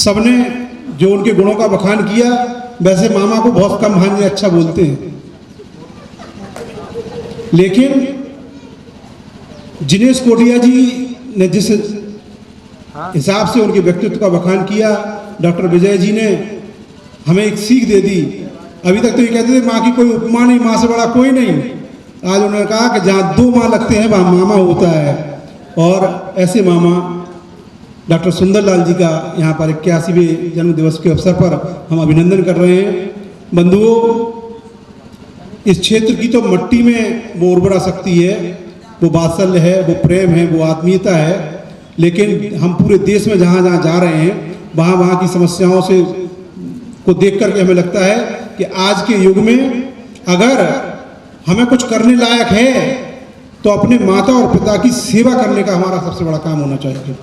सबने जो उनके गुणों का बखान किया। वैसे मामा को बहुत कम भांजे अच्छा बोलते हैं, लेकिन जिनेश कोटिया जी ने जिस हिसाब से उनके व्यक्तित्व का बखान किया, डॉक्टर विजय जी ने हमें एक सीख दे दी। अभी तक तो ये कहते थे माँ की कोई उपमा नहीं, माँ से बड़ा कोई नहीं। आज उन्होंने कहा कि जहाँ दो माँ लगते हैं वहाँ मामा होता है। और ऐसे मामा डॉक्टर सुंदरलाल जी का यहाँ पर 81वें जन्म दिवस के अवसर पर हम अभिनंदन कर रहे हैं। बंधुओं, इस क्षेत्र की तो मट्टी में वो उर्वरा शक्ति है, वो वात्सल्य है, वो प्रेम है, वो आत्मीयता है। लेकिन हम पूरे देश में जहाँ जहाँ जा रहे हैं वहाँ वहाँ की समस्याओं से को देख करके हमें लगता है कि आज के युग में अगर हमें कुछ करने लायक है तो अपने माता और पिता की सेवा करने का हमारा सबसे बड़ा काम होना चाहिए।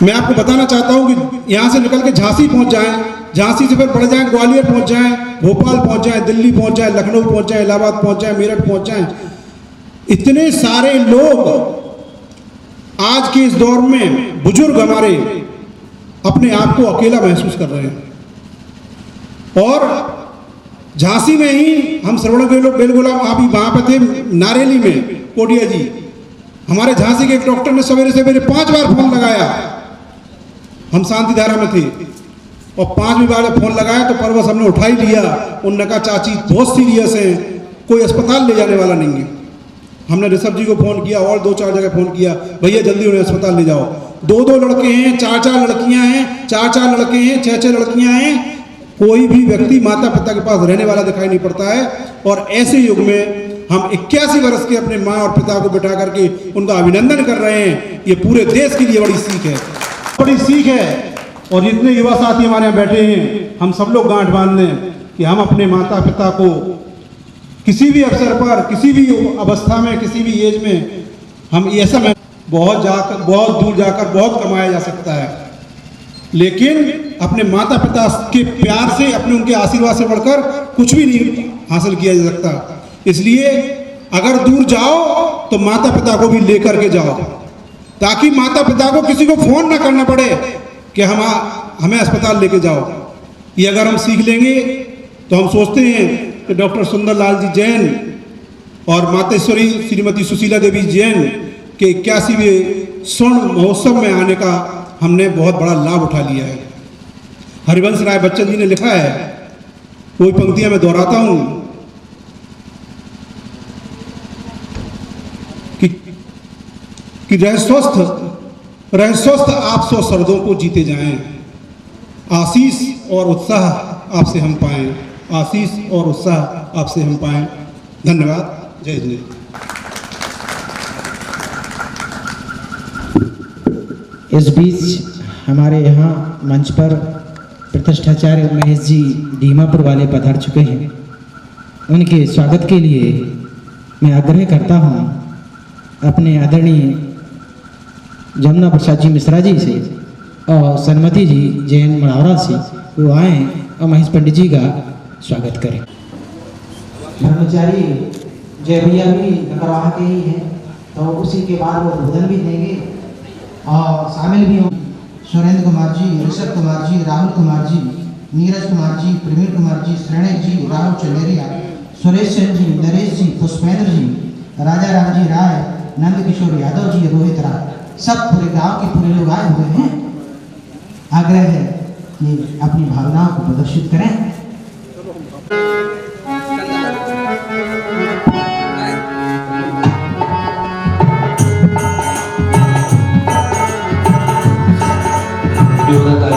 मैं आपको बताना चाहता हूं कि यहाँ से निकल के झांसी पहुंच जाएं, झांसी से फिर बढ़ जाएं, ग्वालियर पहुंच जाएं, भोपाल पहुंच जाएं, दिल्ली पहुंच जाएं, लखनऊ पहुंच जाएं, इलाहाबाद पहुंच जाएं, मेरठ पहुंच जाएं। इतने सारे लोग आज के इस दौर में, बुजुर्ग हमारे, अपने आप को अकेला महसूस कर रहे हैं। और झांसी में ही हम श्रवण बेलगोला अभी वहां पर थे, नारेली में कोटिया जी, हमारे झांसी के एक डॉक्टर ने सवेरे सवेरे 5 बार फोन लगाया। हम शांति धारा में थे और 5वीं बार जब फोन लगाया तो परवश हमने उठा ही लिया। उन्होंने कहा चाची बहुत सीरियस है, कोई अस्पताल ले जाने वाला नहीं है। हमने ऋषभ जी को फोन किया और 2-4 जगह फोन किया, भैया जल्दी उन्हें अस्पताल ले जाओ। 2-2 लड़के हैं, 4-4 लड़कियां हैं, 4-4 लड़के हैं, 6-6 लड़कियां हैं। कोई भी व्यक्ति माता पिता के पास रहने वाला दिखाई नहीं पड़ता है। और ऐसे युग में हम 81 वर्ष के अपने माँ और पिता को बिठा करके उनका अभिनंदन कर रहे हैं। ये पूरे देश के लिए बड़ी सीख है, बड़ी सीख है। और जितने युवा साथी हमारे यहाँ बैठे हैं, हम सब लोग गांठ बांध लें कि हम अपने माता पिता को किसी भी अवसर पर, किसी भी अवस्था में, किसी भी एज में, हम ऐसा में बहुत दूर जाकर बहुत कमाया जा सकता है, लेकिन अपने माता पिता के प्यार से, अपने उनके आशीर्वाद से बढ़कर कुछ भी नहीं हासिल किया जा सकता। इसलिए अगर दूर जाओ तो माता पिता को भी लेकर के जाओ, ताकि माता पिता को किसी को फोन ना करना पड़े कि हमें अस्पताल लेके जाओ। ये अगर हम सीख लेंगे तो हम सोचते हैं कि डॉक्टर सुंदरलाल जी जैन और मातेश्वरी श्रीमती सुशीला देवी जैन के 81वें स्वर्ण महोत्सव में आने का हमने बहुत बड़ा लाभ उठा लिया है। हरिवंश राय बच्चन जी ने लिखा है, कोई पंक्तियां मैं दोहराता हूं कि रह स्वस्थ आप 100 शरदों को जीते जाएं, आशीष और उत्साह आपसे हम पाएं, आशीष और उत्साह आपसे हम पाएं। धन्यवाद। जय जय। इस बीच हमारे यहाँ मंच पर प्रतिष्ठाचार्य महेश जी दीमापुर वाले पधार चुके हैं। उनके स्वागत के लिए मैं आग्रह करता हूँ अपने आदरणीय जमुना प्रसाद जी मिश्रा जी से और सन्मति जी जैन मढ़ौरा से वो आए और महेश पंडित जी का स्वागत करें। ब्रह्मचारी जय भैया भी नगरवाह के ही हैं, तो उसी के बाद वो भोजन भी देंगे और शामिल भी होंगे सुरेंद्र कुमार जी, ऋषभ कुमार जी, राहुल कुमार जी, नीरज कुमार जी, प्रवीण कुमार जी, श्रेणय जी, राहुल चंदेरिया, सुरेश चंद जी, नरेश जी, पुष्पेंद्र जी, राजा राम जी राय, नंद किशोर यादव जी, रोहित राय, सब पूरे गांव के पूरे लोग आए हुए हैं। आग्रह है कि अपनी भावनाओं को प्रदर्शित करें।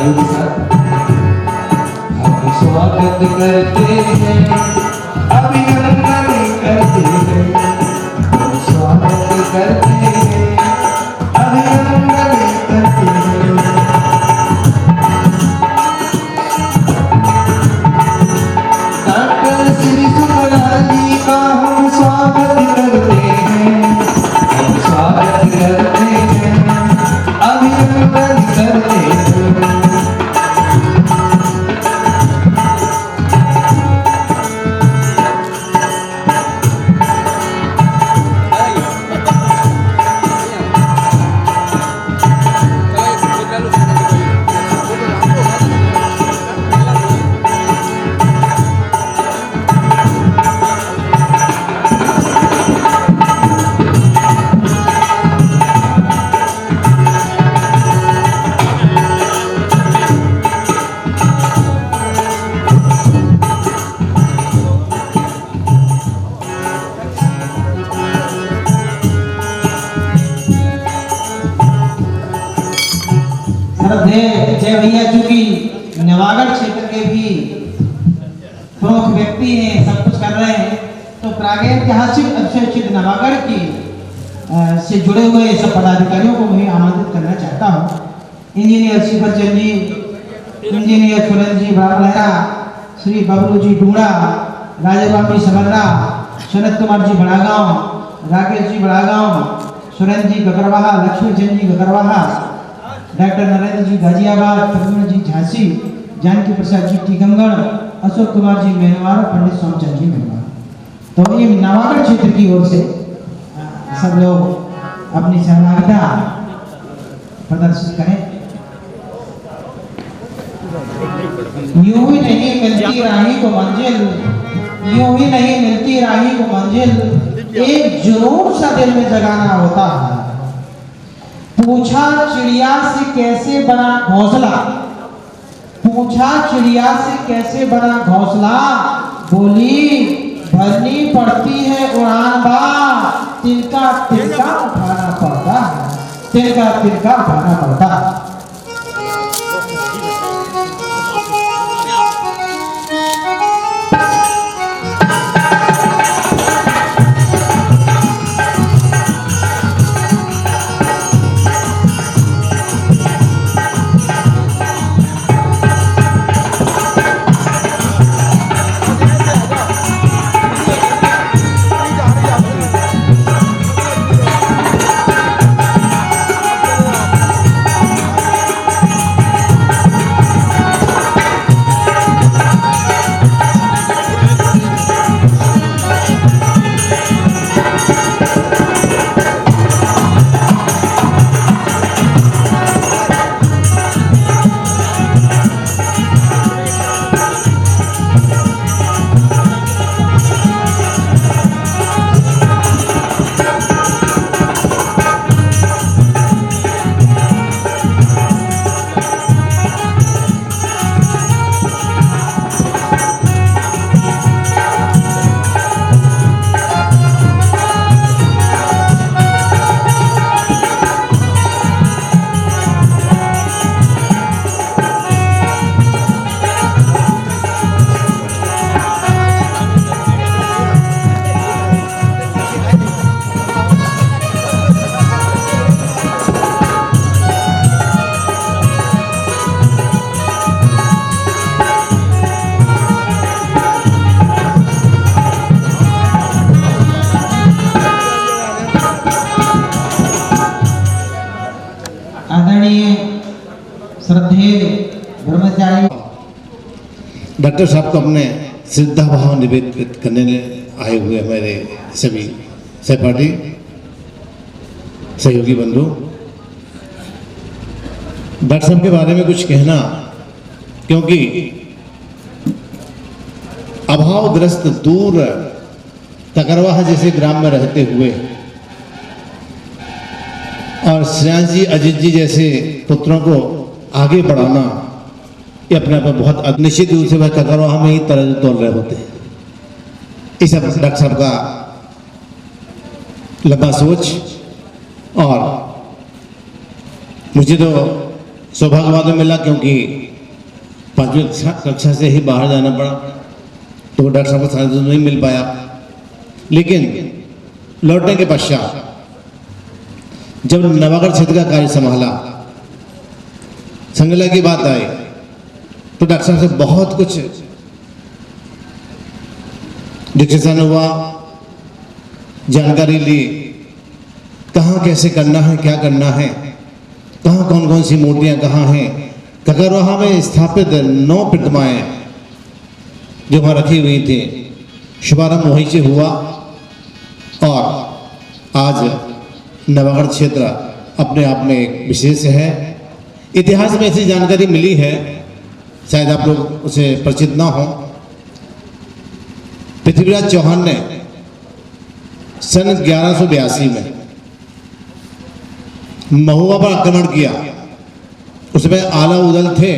के साथ हम स्वागत करते हैं, अभिनंदन करते हैं, हम स्वागत करते हैं, अभिनंदन करते हैं। डॉक्टर श्री सुंदरलाल जी का हम स्वागत करते हैं, हम स्वागत करते हैं, अभिनंदन करते हैं। श्रद्धेय जय भैया चूंकि नवागढ़ क्षेत्र के भी प्रमुख व्यक्ति हैं, सब कुछ कर रहे हैं, तो प्रागैतिहासिक अक्षरचित नवागढ़ की से जुड़े हुए सब पदाधिकारियों को मैं आमंत्रित करना चाहता हूँ। इंजीनियर शिवचंद जी, इंजीनियर सुरेंद्र जी बाबलहरा, श्री बबलू जी डूड़ा, राजेबाब जी समर्रा, शरद कुमार जी बड़ागांव, राकेश जी बड़ागांव, सुरेंद्र जी गगरवाहा, लक्ष्मीचंद जी गगरवाहा, डॉक्टर नरेंद्र जी गाजियाबाद, प्रवीण जी झांसी, जानकी प्रसाद जी टीकमगढ़, अशोक कुमार जी मेहनवार, पंडित सोमचंद जी मेहनवार। तो ये नवागढ़ क्षेत्र की ओर से सब लोग अपनी सहभागिता प्रदर्शित करें। यूं ही नहीं मिलती राही को मंजिल, यूं ही नहीं मिलती राही को मंजिल, एक जुनून सा दिल में जगाना होता है। पूछा चिड़िया से कैसे बना घोंसला, पूछा चिड़िया से कैसे बना घोंसला, बोली भरनी पड़ती है उड़ान बार, तिनका तिनका उठाना पड़ता है, तिनका तिनका उठाना पड़ता है। डॉक्टर साहब को अपने श्रद्धा भाव निवेदित करने आए हुए हमारे सभी सहपाठी सहयोगी बंधु, डॉक्टर साहब के बारे में कुछ कहना, क्योंकि अभावग्रस्त दूर तकरवाह जैसे ग्राम में रहते हुए और श्रेयांश जी अजित जी जैसे पुत्रों को आगे बढ़ाना, ये अपने आप में बहुत निश्चित रूप से वह ककरवाह में ही तरज तोड़ रहे होते हैं। इस डॉक्टर साहब का लंबा सोच, और मुझे तो सौभाग्यवाद मिला क्योंकि 5वीं कक्षा से ही बाहर जाना पड़ा, तो डॉक्टर साहब को साथ नहीं मिल पाया। लेकिन लौटने के पश्चात जब नवागढ़ क्षेत्र का कार्य संभाला, संगला की बात आई, तो डॉक्टर साहब से बहुत कुछ डिस्कशन हुआ, जानकारी ली, कहाँ कैसे करना है, क्या करना है, कहाँ कौन कौन सी मूर्तियाँ कहाँ हैं। ककरवाहा में स्थापित 9 प्रतिमाएं जो वहाँ रखी हुई थी, शुभारंभ वहीं से हुआ, और आज नवागढ़ क्षेत्र अपने आप में एक विशेष है। इतिहास में ऐसी जानकारी मिली है, शायद आप लोग उसे परिचित ना हो। पृथ्वीराज चौहान ने सन 1182 में महुआ पर आक्रमण किया। उसमें आला उदल थे,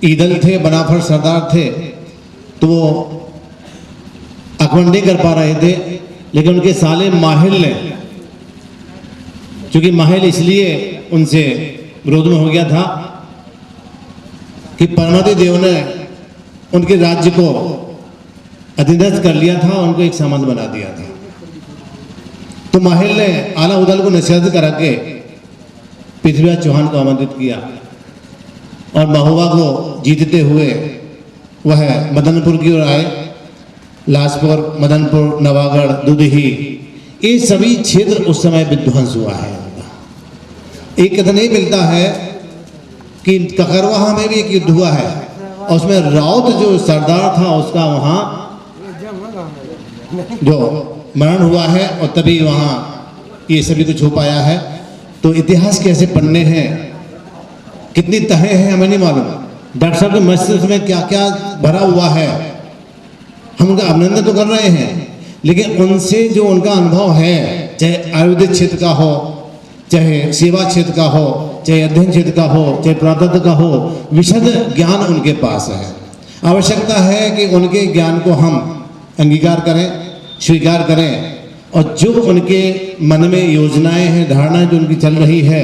ईदल थे, बनाफर सरदार थे, तो वो आक्रमण नहीं कर पा रहे थे। लेकिन उनके साले माहिल ने, क्योंकि माहिल इसलिए उनसे विरोध में हो गया था कि परमादेव देव ने उनके राज्य को अधीनस्थ कर लिया था, उनको एक सामंत बना दिया था। तो माहिल ने आला उदल को नसीहत करा के पृथ्वीराज चौहान को आमंत्रित किया और महुआ को जीतते हुए वह मदनपुर की ओर आए। लाजपुर, मदनपुर, नवागढ़, दुधही, ये सभी क्षेत्र उस समय विध्वंस हुआ है। एक कथन नहीं मिलता है कि ककरवाहा में भी एक युद्ध हुआ है और उसमें राउत जो सरदार था उसका वहाँ जो मरण हुआ है और तभी वहाँ ये सभी कुछ हो पाया है। तो इतिहास के ऐसे पन्ने हैं, कितनी तहें हैं हमें नहीं मालूम। डॉक्टर साहब के मस्तिष्क में क्या क्या भरा हुआ है, हम उनका अभिनंदन तो कर रहे हैं, लेकिन उनसे जो उनका अनुभव है, चाहे आयुर्वेदिक क्षेत्र का हो, चाहे सेवा क्षेत्र का हो, चाहे अध्ययन क्षेत्र का हो, चाहे पुरातत्व का हो, विशद ज्ञान उनके पास है। आवश्यकता है कि उनके ज्ञान को हम अंगीकार करें, स्वीकार करें और जो उनके मन में योजनाएं हैं, धारणाएं जो उनकी चल रही है,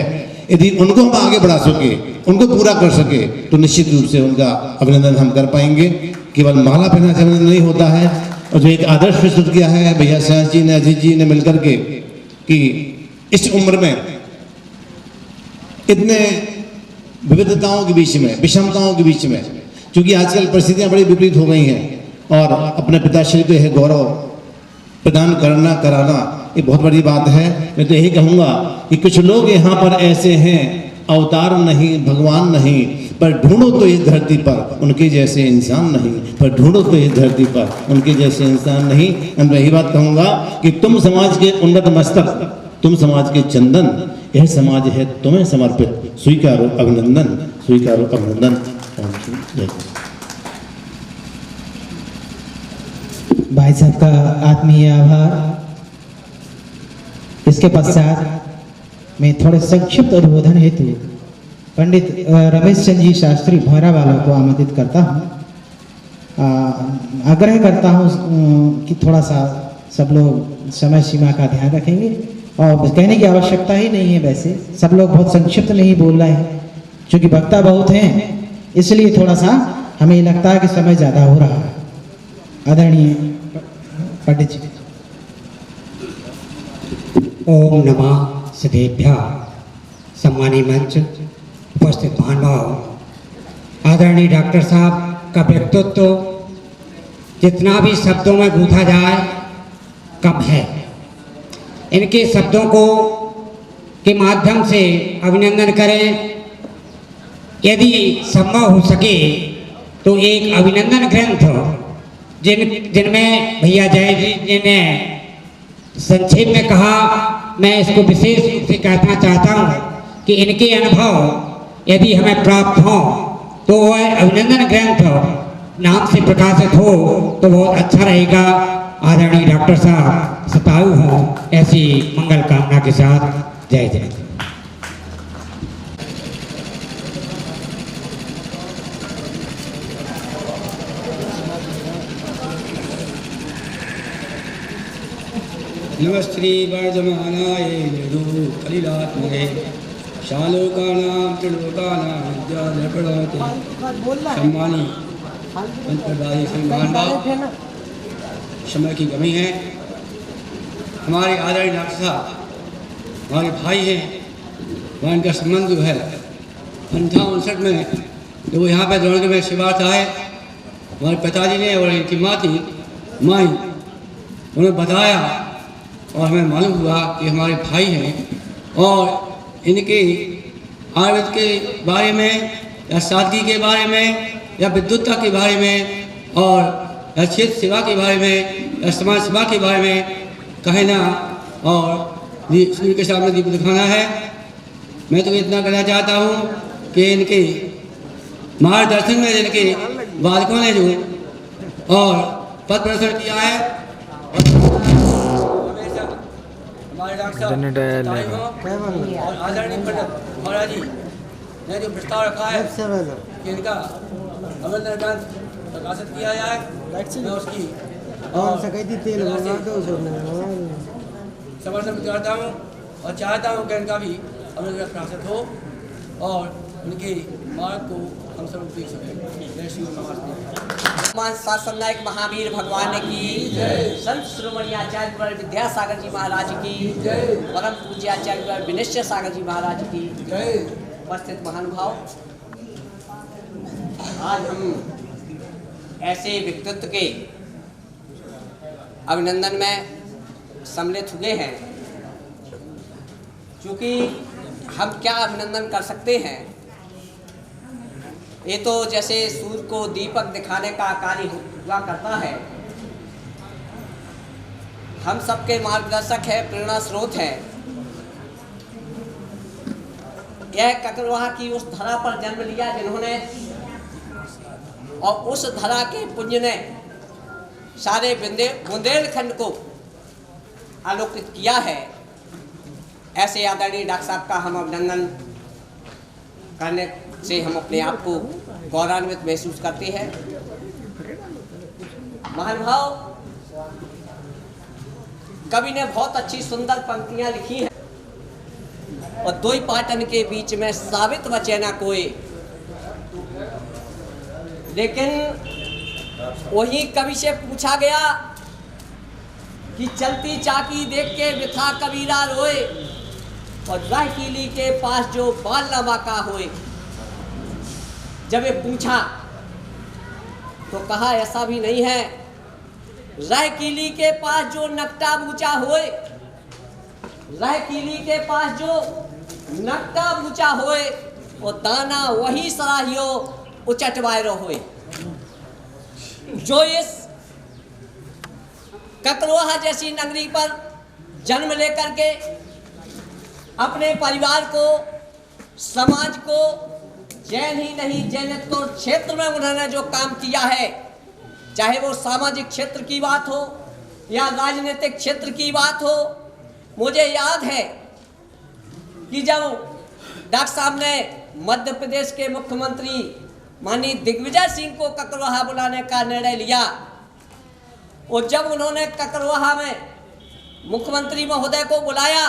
यदि उनको हम आगे बढ़ा सके, उनको पूरा कर सके, तो निश्चित रूप से उनका अभिनंदन हम कर पाएंगे। केवल माला पहनना से अभिनंदन नहीं होता है। और जो एक आदर्श प्रस्तुत किया है भैया सिंह जी ने, अजीत जी ने मिलकर के, कि इस उम्र में इतने विविधताओं के बीच में, विषमताओं के बीच में, क्योंकि आजकल परिस्थितियां बड़ी विपरीत हो गई हैं और अपने पिताश्री को यह गौरव प्रदान करना, कराना, ये बहुत बड़ी बात है। मैं तो यही कहूँगा कि कुछ लोग यहाँ पर ऐसे हैं, अवतार नहीं, भगवान नहीं, पर ढूंढो तो इस धरती पर उनके जैसे इंसान नहीं, पर ढूंढो तो इस धरती पर उनके जैसे इंसान नहीं। मैं यही बात कहूँगा कि तुम समाज के उन्नत मस्तक, तुम समाज के चंदन, यह समाज है तुम्हें समर्पित। स्वीकारो अभिनंदन, स्वीकारो अभिनंदन। भाई साहब का आत्मीय आभार। इसके पश्चात मैं थोड़े संक्षिप्त उद्बोधन हेतु पंडित रमेश चंद्र जी शास्त्री भौरावाला को आमंत्रित करता हूँ। आग्रह करता हूँ कि थोड़ा सा सब लोग समय सीमा का ध्यान रखेंगे और कहने की आवश्यकता ही नहीं है। वैसे सब लोग बहुत संक्षिप्त नहीं बोल रहे हैं, क्योंकि वक्ता बहुत हैं, इसलिए थोड़ा सा हमें लगता है कि समय ज़्यादा हो रहा है। आदरणीय पंडित जी। ओम नमः सदेभ्यः। सम्मानीय मंच, उपस्थित महानुभाव, आदरणीय डॉक्टर साहब का व्यक्तित्व जितना भी शब्दों में गूंथा जाए कम है। इनके शब्दों को के माध्यम से अभिनंदन करें। यदि संभव हो सके तो एक अभिनंदन ग्रंथ जिनमें भैया जय जी ने संक्षेप में कहा, मैं इसको विशेष रूप से कहना चाहता हूँ कि इनके अनुभव यदि हमें प्राप्त हों तो वह अभिनंदन ग्रंथ नाम से प्रकाशित हो तो बहुत अच्छा रहेगा। आदरणीय डॉक्टर साहब सतायु हों, ऐसी मंगल कामना के साथ जय जय। नमस्ते वर्धमानाय मृदु कलिलात्मने शालोकानां त्रिलोकानां विद्याधरपणोते। सम्मानी अंतर्दायी सम्मान, समय की कमी है। हमारे आदरणीय डॉक्टर साहब हमारे भाई हैं, वहाँ इनका संबंध जो है 58 में जब वो यहाँ पर दौड़ में शिवार्थ आए, हमारे पिताजी ने और इनकी माँ थी माई, उन्हें बताया और हमें मालूम हुआ कि हमारे भाई हैं और इनके आयुर्वेद के बारे में या सादगी के बारे में या विद्युतता के बारे में और या क्षेत्र सेवा के बारे में या समाज सेवा के बारे में कहना और सूर्य के सामने दीप दिखाना है। मैं तो इतना कहना चाहता हूँ कि इनके मार्गदर्शन में इनके बालकों ने जो और पथ प्रदर्शन किया है, हमारे डॉक्टर साहब और आदरणीय पंडित महाराज जी ने जो प्रस्ताव रखा है कि इनका अभिनंदन ग्रंथ प्रकाशित किया जाए, मैं उसकी समर्थन करता हूँ और चाहता हूँ कि इनका भी अभिनंदन प्रकाशित हो और उनके मार्ग को हम सब देख सकें। शासन नायक महावीर भगवान की संत श्रोमणी आचार्य विद्यासागर जी महाराज की परम पूज्य आचार्य विनिश्चय सागर जी महाराज की उपस्थित महानुभाव, आज हम ऐसे व्यक्तित्व के अभिनंदन में सम्मिलित हुए हैं। क्योंकि हम क्या अभिनंदन कर सकते हैं, ये तो जैसे सूर्य को दीपक दिखाने का कार्य हुआ करता है। हम सबके मार्गदर्शक है, प्रेरणा स्रोत है। यह ककरवाहा की उस धरा पर जन्म लिया जिन्होंने, और उस धरा के पुण्य ने सारे बुंदेलखंड को आलोकित किया है। ऐसे आदरणीय डॉक्टर साहब का हम अभिनंदन करने से हम अपने आप को गौरवान्वित महसूस करते हैं। महानुभाव, कवि ने बहुत अच्छी सुंदर पंक्तियां लिखी हैं। और दो ही पाटन के बीच में साबित बचे ना कोई, लेकिन वही कवि से पूछा गया कि चलती चाकी देख के वृथा कबीरा रोए, और राह कीली के पास जो बाल लंबा का होए। जब ये पूछा तो कहा ऐसा भी नहीं है, राह कीली के पास जो नकटा बूचा होए, राह कीली के पास जो नकटा बूचा होए, वो दाना वही सराहियो उचट वायरो होए। जो इस ककरवाहा जैसी नगरी पर जन्म लेकर के अपने परिवार को, समाज को, जैन ही नहीं जैनित्व क्षेत्र में उन्होंने जो काम किया है, चाहे वो सामाजिक क्षेत्र की बात हो या राजनीतिक क्षेत्र की बात हो। मुझे याद है कि जब डॉक्टर साहब ने मध्य प्रदेश के मुख्यमंत्री माननीय दिग्विजय सिंह को ककरवाहा बुलाने का निर्णय लिया, और जब उन्होंने ककरवाहा में मुख्यमंत्री महोदय को बुलाया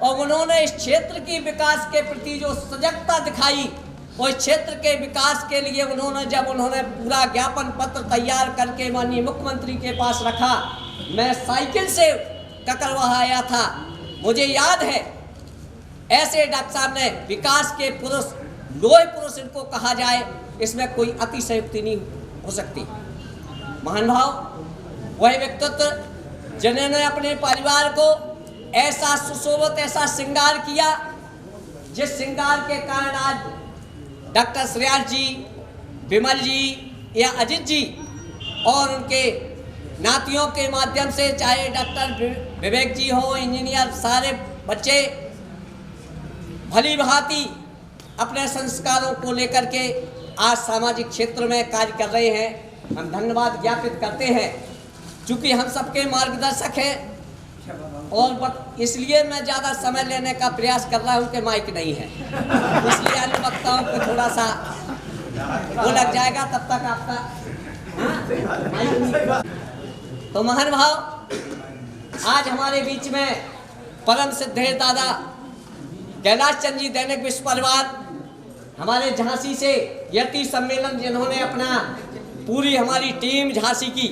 और उन्होंने इस क्षेत्र की विकास के प्रति जो सजगता दिखाई, और इस क्षेत्र के विकास के लिए उन्होंने पूरा ज्ञापन पत्र तैयार करके माननीय मुख्यमंत्री के पास रखा। मैं साइकिल से ककरवाहा आया था। मुझे याद है, ऐसे डॉक्टर साहब ने विकास के पुरुष, लोहे पुरुष इनको कहा जाए, इसमें कोई अतिशयोक्ति नहीं हो सकती। महानुभाव, वही व्यक्तित्व जिन्होंने अपने परिवार को ऐसा सुशोभित, ऐसा श्रृंगार किया, जिस श्रृंगार के कारण आज डॉक्टर श्रेयास जी, विमल जी या अजित जी और उनके नातियों के माध्यम से, चाहे डॉक्टर विवेक जी हो, इंजीनियर, सारे बच्चे भली भांति अपने संस्कारों को लेकर के आज सामाजिक क्षेत्र में कार्य कर रहे हैं। हम धन्यवाद ज्ञापित करते हैं, चूँकि हम सबके मार्गदर्शक हैं। और इसलिए मैं ज़्यादा समय लेने का प्रयास कर रहा हूँ कि माइक नहीं है, इसलिए अन्य वक्ताओं को थोड़ा सा वो लग जाएगा, तब तक आपका तो महानुभाव, आज हमारे बीच में परम सिद्धेश दादा कैलाश चंद जी, दैनिक विश्व परिवार, हमारे झांसी से यति सम्मेलन, जिन्होंने अपना पूरी हमारी टीम झांसी की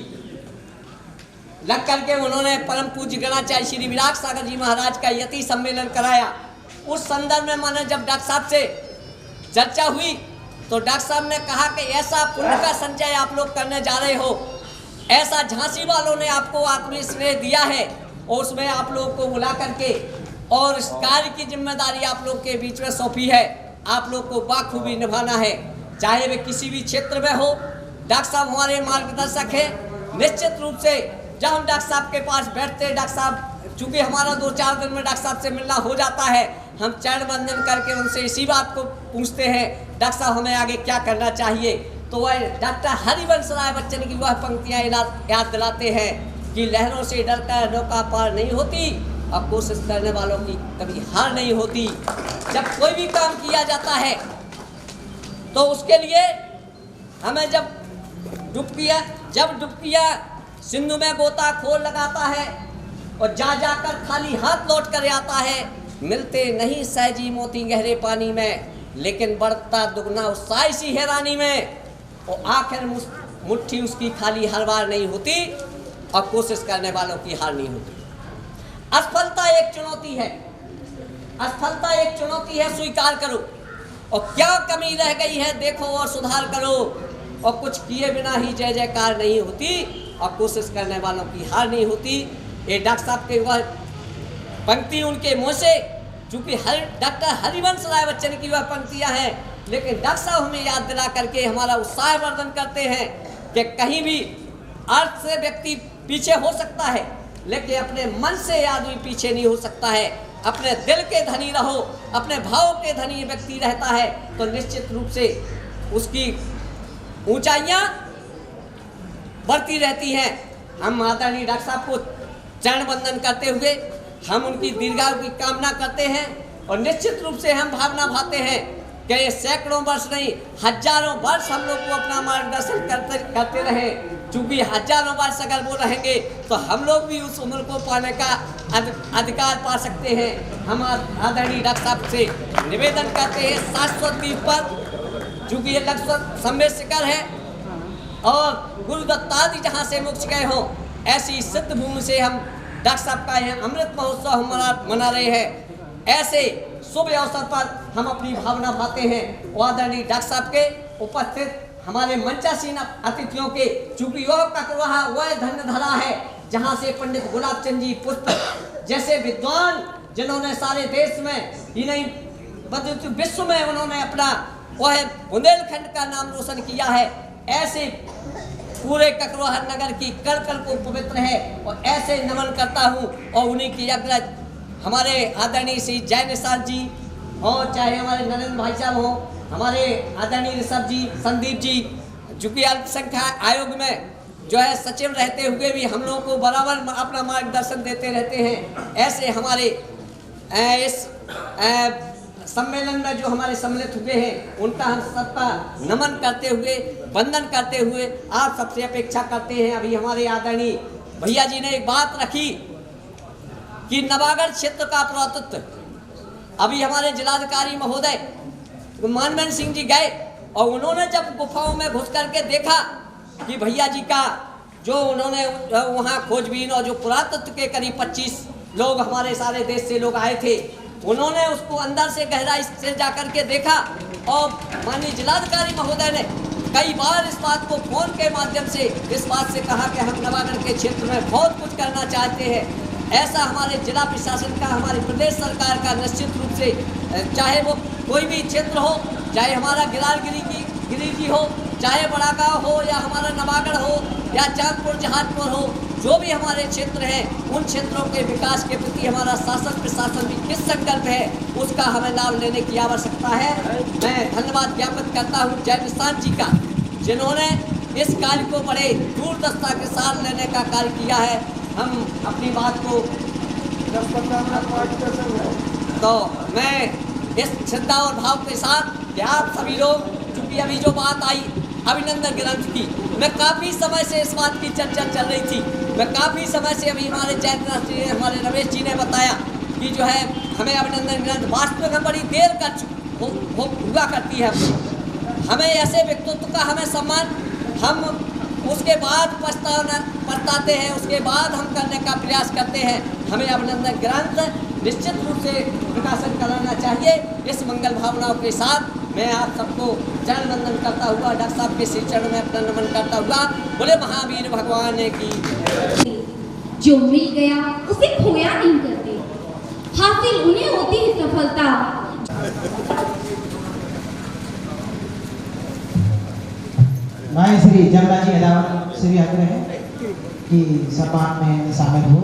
लग करके उन्होंने परम पूज्य गणाचार्य श्री विराट सागर जी महाराज का यति सम्मेलन कराया। उस संदर्भ में मैंने जब डॉक्टर साहब से चर्चा हुई तो डॉक्टर साहब ने कहा कि ऐसा पुण्य का संचय आप लोग करने जा रहे हो, ऐसा झांसी वालों ने आपको आत्मस्नेह दिया है, और उसमें आप लोग को बुला करके और इस कार्य की जिम्मेदारी आप लोग के बीच में सौंपी है। आप लोग को बाखूबी निभाना है, चाहे वे किसी भी क्षेत्र में हो। डॉक्टर साहब हमारे मार्गदर्शक हैं। निश्चित रूप से जब हम डॉक्टर साहब के पास बैठते हैं, डॉक्टर साहब, चूँकि हमारा 2-4 दिन में डॉक्टर साहब से मिलना हो जाता है, हम चरण वंदन करके उनसे इसी बात को पूछते हैं, डॉक्टर साहब हमें आगे क्या करना चाहिए। तो वह डॉक्टर हरिवंश राय बच्चन की वह पंक्तियाँ याद दिलाते हैं कि लहरों से डरकर नौका पार नहीं होती, और कोशिश करने वालों की कभी हार नहीं होती। जब कोई भी काम किया जाता है तो उसके लिए हमें जब डुबकिया सिंधु में गोताखोर लगाता है और जाकर खाली हाथ लौट कर आता है, मिलते नहीं सहजी मोती गहरे पानी में, लेकिन बढ़ता दुगना उत्साह इसी हैरानी में, और आखिर मुट्ठी उसकी खाली हर बार नहीं होती और कोशिश करने वालों की हार नहीं होती। असफलता एक चुनौती है, असफलता एक चुनौती है, स्वीकार करो, और क्या कमी रह गई है देखो और सुधार करो, और कुछ किए बिना ही जय जयकार नहीं होती और कोशिश करने वालों की हार नहीं होती। ये डॉक्टर साहब के वह पंक्ति उनके मुँह से, चूँकि डॉक्टर हरिवंश राय बच्चन की वह पंक्तियाँ हैं, लेकिन डॉक्टर साहब हमें याद दिला करके हमारा उत्साह वर्धन करते हैं कि कहीं भी अर्थ से व्यक्ति पीछे हो सकता है, लेकिन अपने मन से आदमी पीछे नहीं हो सकता है। अपने दिल के धनी रहो, अपने भाव के धनी व्यक्ति रहता है तो निश्चित रूप से उसकी ऊंचाइयां बढ़ती रहती हैं। हम आदरणीय डॉक्टर साहब को चरण वंदन करते हुए हम उनकी दीर्घायु की कामना करते हैं, और निश्चित रूप से हम भावना भाते हैं कि ये सैकड़ों वर्ष नहीं हजारों वर्ष हम लोग को अपना मार्गदर्शन करते रहे। चूँकि हजारों वर्ष अगर वो रहेंगे तो हम लोग भी उस उम्र को पाने का अधिकार पा सकते हैं। हम आदरणीय डॉक्टर साहब से निवेदन करते हैं शाश्वत द्वीप पर, चूँकि ये लक्ष्य सम्मेद शिखर है और गुरु दत्तादि जहाँ से मोक्ष गए हों, ऐसी सिद्ध भूमि से हम डॉक्टर साहब का यह अमृत महोत्सव हम मना रहे हैं। ऐसे शुभ अवसर पर हम अपनी भावना भाते हैं और आदरणीय डॉक्टर साहब के उपस्थित हमारे मंचासीन अतिथियों के, चूंकि वह ककरवाहा वह धन्य धरा है जहाँ से पंडित गुलाब चंद जी पुष्प जैसे विद्वान, जिन्होंने सारे देश में ही नहीं बल्कि विश्व में उन्होंने अपना वह बुंदेलखंड का नाम रोशन किया है, ऐसे पूरे ककरवाहा नगर की कल कल को पवित्र है और ऐसे नमन करता हूँ। और उन्हीं की अग्रज हमारे आदरणीय श्री जय निषाद जी और चाहे हमारे नरेंद्र भाई साहब हों, हमारे आदरणीय ऋषभ जी, संदीप जी, चूँकि अल्पसंख्यक आयोग में जो है सचिव रहते हुए भी हम लोगों को बराबर अपना मार्गदर्शन देते रहते हैं। ऐसे हमारे इस सम्मेलन में जो हमारे सम्मिलित हुए हैं उनका हम सबका नमन करते हुए, वंदन करते हुए आप सबसे अपेक्षा करते हैं। अभी हमारे आदरणीय भैया जी ने एक बात रखी कि नवागढ़ क्षेत्र का पुरातत्व, अभी हमारे जिलाधिकारी महोदय मानवेंद्र सिंह जी गए और उन्होंने जब गुफाओं में घुस करके देखा कि भैया जी का जो उन्होंने वहाँ खोजबीन और जो पुरातत्व के करीब 25 लोग हमारे सारे देश से लोग आए थे, उन्होंने उसको अंदर से गहराई से जा करके देखा और माननीय जिलाधिकारी महोदय ने कई बार इस बात को फोन के माध्यम से इस बात से कहा कि हम नवागढ़ के क्षेत्र में बहुत कुछ करना चाहते हैं। ऐसा हमारे जिला प्रशासन का, हमारी प्रदेश सरकार का निश्चित रूप से, चाहे वो कोई भी क्षेत्र हो, चाहे हमारा गिरी जी हो, चाहे बड़ा गाँव हो या हमारा नवागढ़ हो या चांदपुर जहाजपुर हो, जो भी हमारे क्षेत्र हैं उन क्षेत्रों के विकास के प्रति हमारा शासन प्रशासन भी किस संकल्प है उसका हमें लाभ लेने की आवश्यकता है। मैं धन्यवाद ज्ञापित करता हूँ जय निषाद जी का, जिन्होंने इस कार्य को बड़े दूरदर्शिता के साथ लेने का कार्य किया है। हम अपनी बात को तो मैं इस श्रद्धा और भाव के साथ कि आप सभी लोग, चूँकि अभी जो बात आई अभिनंदन ग्रंथ की, मैं काफ़ी समय से इस बात की चर्चा चल रही थी। मैं काफ़ी समय से, अभी हमारे जयंत जी, हमारे रमेश जी ने बताया कि जो है हमें अभिनंदन ग्रंथ वास्तव में बड़ी देर हुआ करती है। हमें ऐसे व्यक्तित्व का हमें सम्मान, हम उसके बाद पछताते हैं, उसके बाद हम करने का प्रयास करते हैं। हमें अभिनंदन ग्रंथ निश्चित रूप से प्रकाशन कराना चाहिए। इस मंगल भावनाओं के साथ मैं आप सबको चरण वंदन करता हुआ, डॉक्टर साहब के श्री चरण में अपना नमन करता हुआ, बोले महावीर भगवान की। जो मिल गया उसे खोया नहीं करते, हासिल उन्हें होती है सफलता। मैं श्री जमला जी अदावत से भी आग्रह है कि सम्मान में शामिल हो।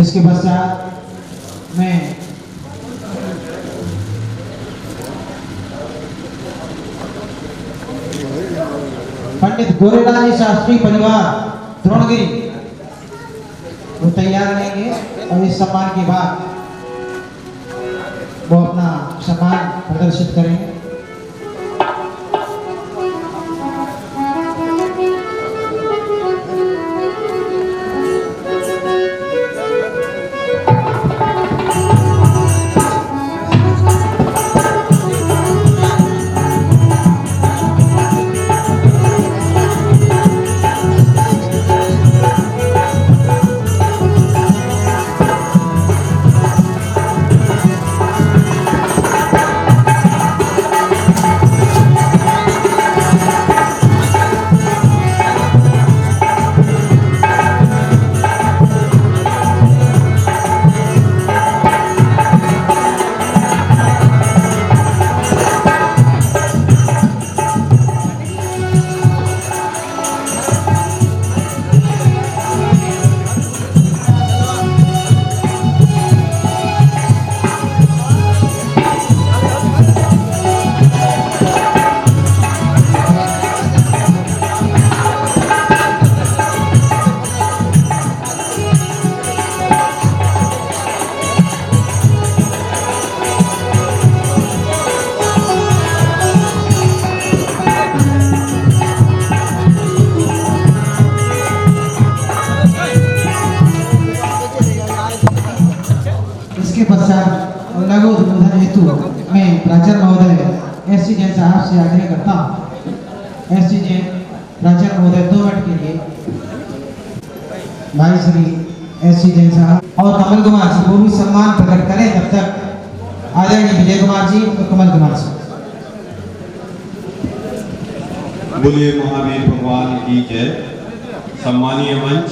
इसके पश्चात मैं पंडित गोरेलाल जी शास्त्री परिवार द्रोणगिरी वो तैयार रहेंगे और इस सम्मान के बाद वो अपना सम्मान प्रदर्शित करेंगे। हेतु मैं प्राचार्य महोदय एस सी जैन साहब से आग्रह करता हूँ। एस सी जैन प्राचार्य महोदय 2 मिनट के लिए भाई श्री एस सी जैन साहब और कमल कुमार जी वो भी सम्मान प्रकट करें। तब तक आदरणीय विजय कुमार जी और कमल कुमार जी। बोलिए महावीर भगवान की जय। सम्मानीय मंच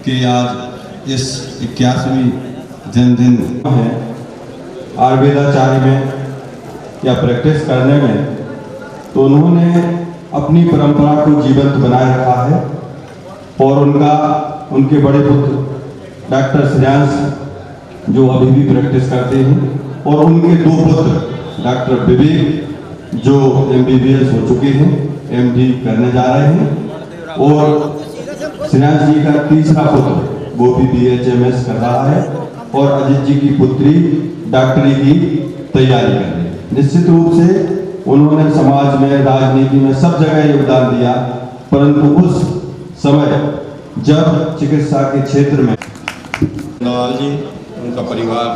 के आज इस 81वीं जन्मदिन है आयुर्वेदाचार्य में या प्रैक्टिस करने में, तो उन्होंने अपनी परंपरा को जीवंत बनाए रखा है और उनके बड़े पुत्र डॉक्टर श्रेयांश जो अभी भी प्रैक्टिस करते हैं और उनके 2 पुत्र डॉक्टर विवेक जो MBBS हो चुके हैं, MD करने जा रहे हैं और श्रेयांश जी का तीसरा पुत्र वो भी BHMS कर रहा है और अजित जी की पुत्री डॉक्टरी की तैयारी कर रही है। निश्चित रूप से उन्होंने समाज में, राजनीति में सब जगह योगदान दिया, परंतु उस समय जब चिकित्सा के क्षेत्र में नवाल जी, उनका परिवार,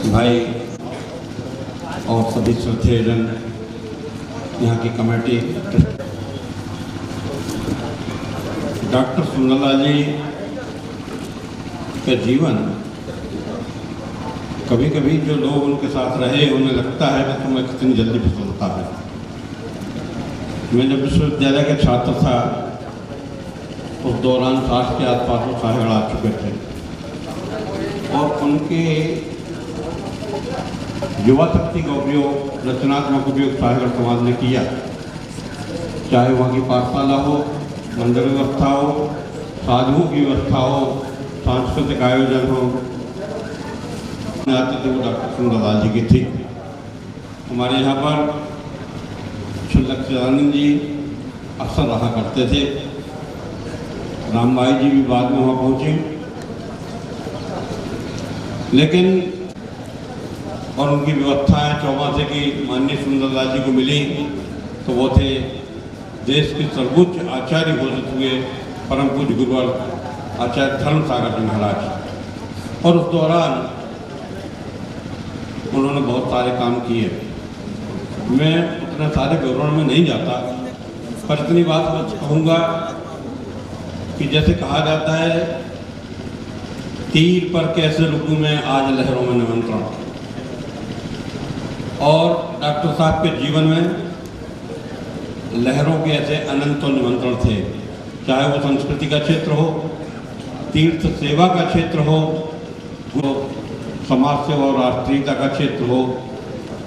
भाई और सभी श्रद्धेयजन, यहाँ की कमेटी, डॉक्टर सुंदरलाल जी का जीवन, कभी कभी जो लोग उनके साथ रहे उन्हें लगता है कि तुम्हें कितनी जल्दी फिसलता है। मैं जब विश्वविद्यालय के छात्र था उस दौरान 60 के आसपास वो साहेगढ़ आ चुके थे और उनके युवा शक्ति का उपयोग, रचनात्मक उपयोग साहेगढ़ समाज ने किया, चाहे वहाँ की पाठशाला हो, मंदिर व्यवस्था हो, साधुओं की व्यवस्था हो, सांस्कृतिक आयोजन हो, आते थे वो डॉक्टर सुंदरलाल जी की थी। हमारे यहाँ पर लक्ष्मीदानंद जी अक्सर रहा करते थे, रामबाई जी भी बाद में वहाँ पहुँचे, लेकिन और उनकी व्यवस्थाएं चौमासे की माननीय सुंदरलाल जी को मिली तो वो थे देश के सर्वोच्च आचार्य घोषित हुए परम पूज्य गुरुवर आचार्य धर्मसागर जी महाराज, और उस दौरान उन्होंने बहुत सारे काम किए। मैं उतने सारे विवरण में नहीं जाता, पर इतनी बात मैं कहूँगा कि जैसे कहा जाता है तीर पर कैसे रुकूं मैं आज लहरों में निमंत्रण, और डॉक्टर साहब के जीवन में लहरों के ऐसे अनंत निमंत्रण थे, चाहे वो संस्कृति का क्षेत्र हो, तीर्थ सेवा का क्षेत्र हो, वो समाज सेवा और राष्ट्रीयता का क्षेत्र हो,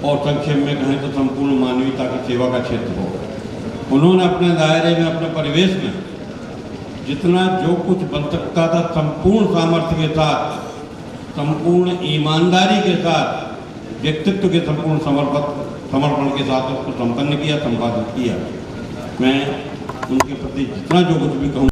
और संक्षेप में कहें तो संपूर्ण मानवीयता की सेवा का क्षेत्र हो। उन्होंने अपने दायरे में, अपने परिवेश में जितना जो कुछ बन सकता था संपूर्ण सामर्थ्य के साथ, संपूर्ण ईमानदारी के साथ, व्यक्तित्व के संपूर्ण समर्पण के साथ उसको संपन्न किया, संपादित किया। मैं उनके प्रति जितना जो कुछ भी कहूँ